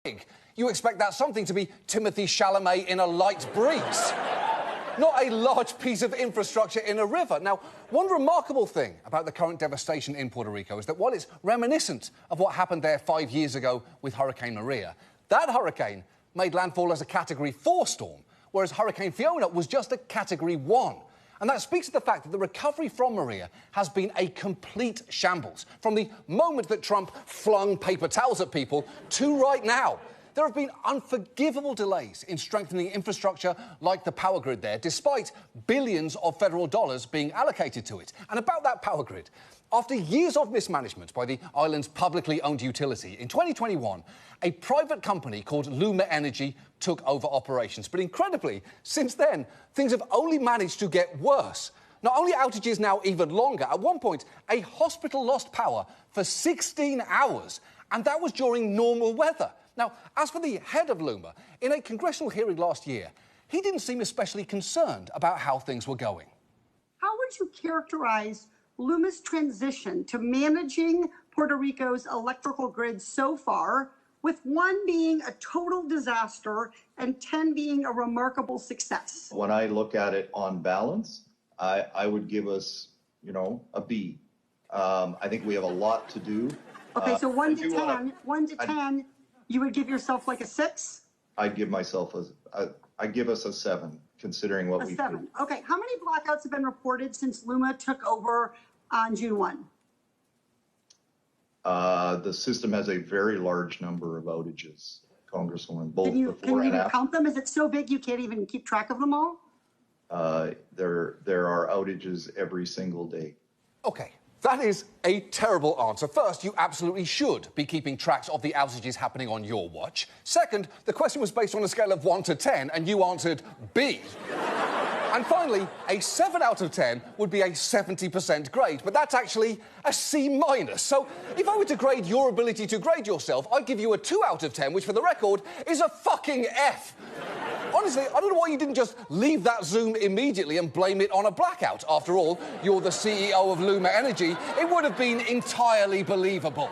big, you expect that something to be Timothy Chalamet in a light breeze. Not a large piece of infrastructure in a river. Now, one remarkable thing about the current devastation in Puerto Rico is that while it's reminiscent of what happened there 5 years ago with Hurricane Maria, that hurricane made landfall as a Category 4 storm, whereas Hurricane Fiona was just a Category 1. And that speaks to the fact that the recovery from Maria has been a complete shambles, from the moment that Trump flung paper towels at people to right now. There have been unforgivable delays in strengthening infrastructure like the power grid there, despite billions of federal dollars being allocated to it. And about that power grid, after years of mismanagement by the island's publicly owned utility, in 2021, a private company called Luma Energy took over operations. But incredibly, since then, things have only managed to get worse. Not only are outages now even longer, at one point, a hospital lost power for 16 hours, and that was during normal weather. Now, as for the head of Luma, in a congressional hearing last year, he didn't seem especially concerned about how things were going. How would you characterize Luma's transition to managing Puerto Rico's electrical grid so far, with 1 being a total disaster and 10 being a remarkable success? When I look at it on balance, I would give us, a B. I think we have a lot to do. Okay, so 1 to 10, 1 to 10, you would give yourself like a 6? I'd give myself I'd give us a 7, considering what we do. 7. Okay, how many blackouts have been reported since Luma took over on June 1? The system has a very large number of outages, Congresswoman, both Can you and after. count them? Is it so big you can't even keep track of them all? There are outages every single day. OK, that is a terrible answer. First, you absolutely should be keeping tracks of the outages happening on your watch. Second, the question was based on a scale of 1 to 10, and you answered B. And finally, a 7 out of 10 would be a 70% grade, but that's actually a C-. So if I were to grade your ability to grade yourself, I'd give you a 2 out of 10, which for the record is a fucking F. Honestly, I don't know why you didn't just leave that Zoom immediately and blame it on a blackout. After all, you're the CEO of Luma Energy. It would have been entirely believable.